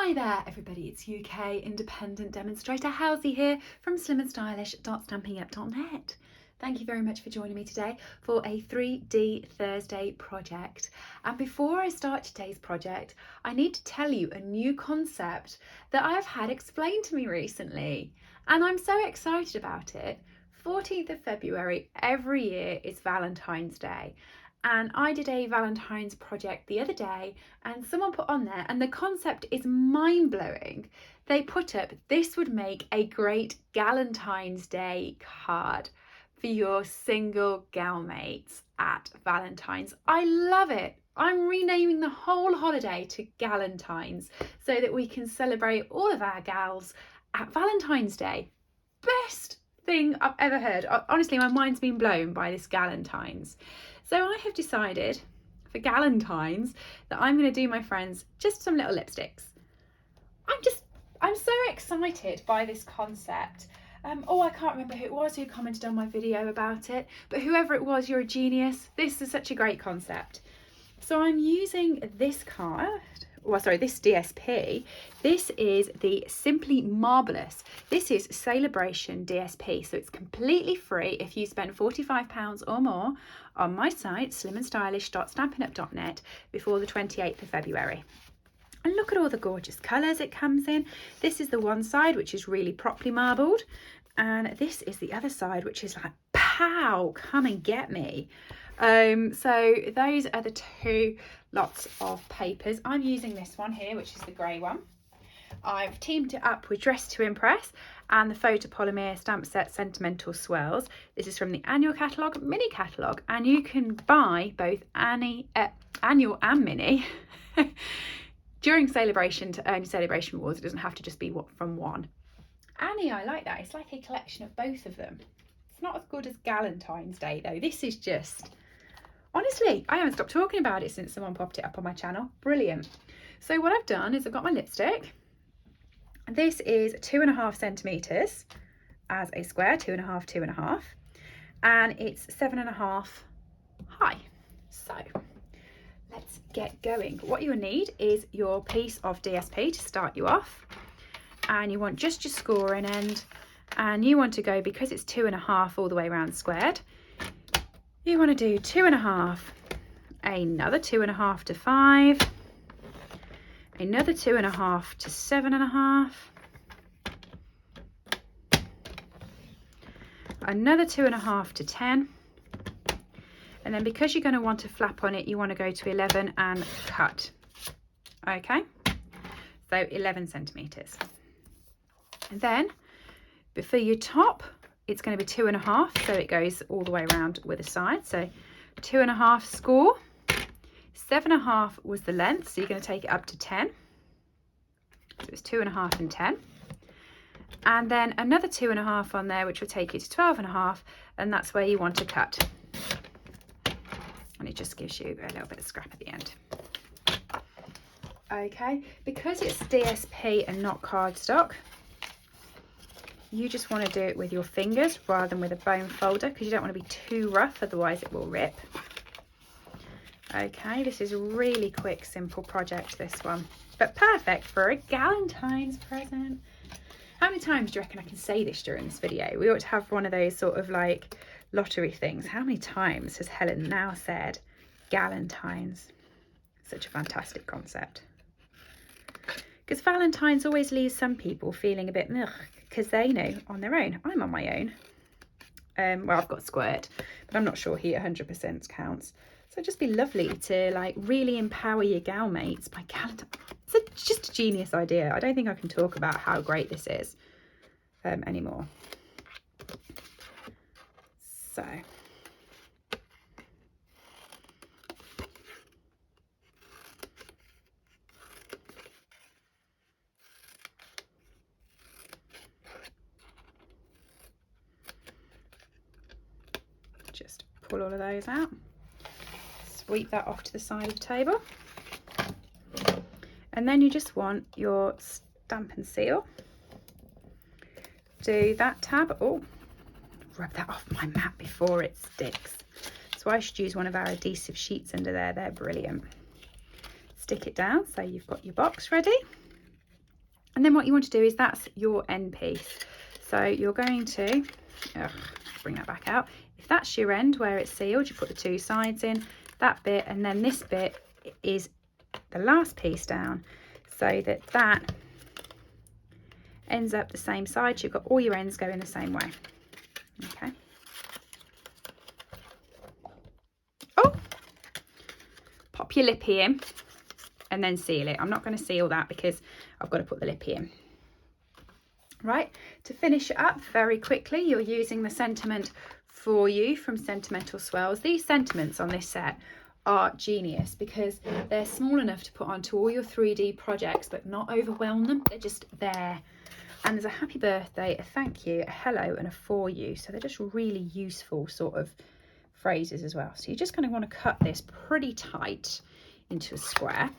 Hi there everybody, it's UK independent demonstrator Helzie here from SlimmandStylish.stampinup.net. Thank you very much for joining me today for a 3D Thursday project. And before I start today's project, I need to tell you a new concept that I've had explained to me recently. And I'm so excited about it. 14th of February every year is Valentine's Day. And I did a Valentine's project the other day and someone put on there, and the concept is mind-blowing. They put up, this would make a great Galentine's Day card for your single gal mates at Valentine's. I love it. I'm renaming the whole holiday to Galentines so that we can celebrate all of our gals at Valentine's Day. Best thing I've ever heard. Honestly, my mind's been blown by this Galentines. So I have decided for Galentines that I'm going to do my friends just some little lipsticks. I'm so excited by this concept. I can't remember who it was who commented on my video about it, but whoever it was, you're a genius. This is such a great concept. So I'm using this card. This DSP. This is the Simply Marvellous. This is Celebration DSP, so it's completely free if you spend £45 or more on my site, SlimmandStylish.stampinup.net, before the 28th of February. And look at all the gorgeous colours it comes in. This is the one side, which is really properly marbled, and this is the other side, which is like, pow, come and get me. So those are the two lots of papers. I'm using this one here, which is the grey one. I've teamed it up with Dress to Impress and the Photopolymer Stamp Set Sentimental Swirls. This is from the annual catalogue, mini catalogue, and you can buy both annual and mini during celebration to earn your celebration rewards. It doesn't have to just be from one. Annie, I like that. It's like a collection of both of them. It's not as good as Galentine's Day though. This is just, honestly, I haven't stopped talking about it since someone popped it up on my channel. Brilliant. So what I've done is I've got my lipstick. This is 2.5 centimetres as a square, 2.5, 2.5, and it's 7.5 high. So let's get going. What you'll need is your piece of DSP to start you off, and you want just your scoring end, and you want to go, because it's 2.5 all the way around squared, you want to do 2.5, another 2.5 to 5, another 2.5 to 7.5, another 2.5 to 10, and then because you're going to want a flap on it, you want to go to 11 and cut. Okay, so 11 centimetres. And then for your top, it's going to be 2.5, so it goes all the way around with a side. So 2.5 score, 7.5 was the length, so you're going to take it up to 10. So it's 2.5 and 10. And then another 2.5 on there, which will take you to 12.5, and that's where you want to cut. And it just gives you a little bit of scrap at the end. Okay, because it's DSP and not cardstock, you just want to do it with your fingers rather than with a bone folder, because you don't want to be too rough, otherwise it will rip. Okay, this is a really quick, simple project, this one, but perfect for a Galentine's present. How many times do you reckon I can say this during this video? We ought to have one of those sort of like lottery things. How many times has Helen now said Galentine's? Such a fantastic concept. Because Valentine's always leaves some people feeling a bit ugh, because they know on their own. I'm on my own. Well, I've got Squirt, but I'm not sure he 100% counts. So it'd just be lovely to like really empower your gal mates by Galentine. It's just a genius idea. I don't think I can talk about how great this is anymore. So just pull all of those out, sweep that off to the side of the table, and then you just want your Stampin' seal. Do that tab. Oh, rub that off my mat before it sticks. So I should use one of our adhesive sheets under there. They're brilliant. Stick it down so you've got your box ready. And then what you want to do is that's your end piece. So you're going to bring that back out. If that's your end where it's sealed, you put the two sides in, that bit, and then this bit is the last piece down, so that that ends up the same side. So you've got all your ends going the same way. Okay. Oh, pop your lippy in and then seal it. I'm not going to seal that because I've got to put the lippy in. Right, to finish it up very quickly, you're using the sentiment For You from Sentimental Swirls. These sentiments on this set are genius because they're small enough to put onto all your 3D projects but not overwhelm them. They're just there. And there's a happy birthday, a thank you, a hello and a for you. So they're just really useful sort of phrases as well. So you just kind of want to cut this pretty tight into a square.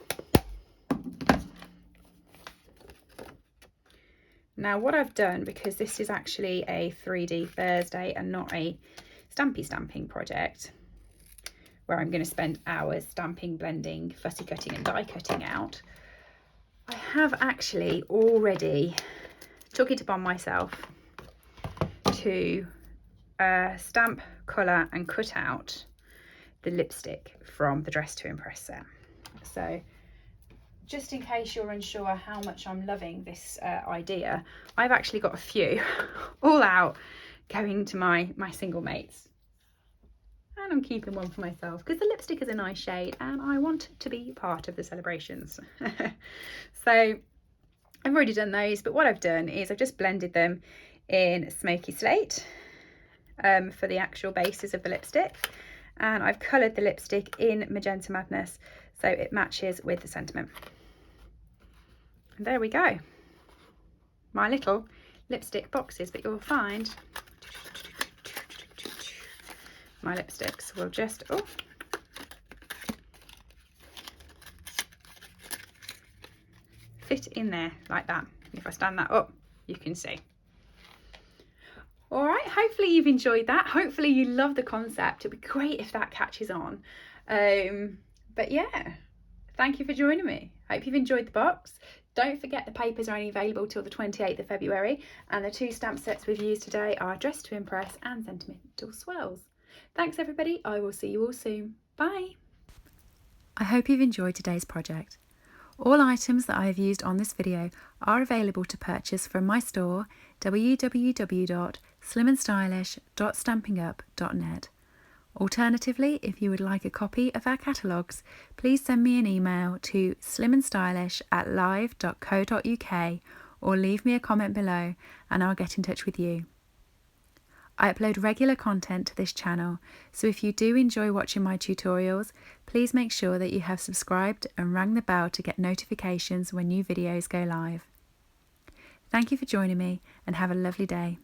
Now what I've done, because this is actually a 3D Thursday and not a stamping project where I'm going to spend hours stamping, blending, fussy cutting and die cutting out, I have actually already took it upon myself to stamp, colour and cut out the lipstick from the Dress to Impress set. So just in case you're unsure how much I'm loving this idea, I've actually got a few all out going to my single mates. And I'm keeping one for myself because the lipstick is a nice shade and I want to be part of the celebrations. So I've already done those, but what I've done is I've just blended them in Smoky Slate for the actual bases of the lipstick. And I've coloured the lipstick in Magenta Madness so it matches with the sentiment. And there we go, my little lipstick boxes that you'll find. My lipsticks will just fit in there like that. If I stand that up, you can see. All right, hopefully you've enjoyed that. Hopefully you love the concept. It'd be great if that catches on. But yeah, thank you for joining me. Hope you've enjoyed the box. Don't forget the papers are only available till the 28th of February, and the two stamp sets we've used today are Dress to Impress and Sentimental Swirls. Thanks everybody, I will see you all soon. Bye. I hope you've enjoyed today's project. All items that I have used on this video are available to purchase from my store www.SlimmandStylish.stampinup.net. Alternatively, if you would like a copy of our catalogues, please send me an email to slimandstylish@live.co.uk or leave me a comment below and I'll get in touch with you. I upload regular content to this channel, so if you do enjoy watching my tutorials, please make sure that you have subscribed and rang the bell to get notifications when new videos go live. Thank you for joining me and have a lovely day.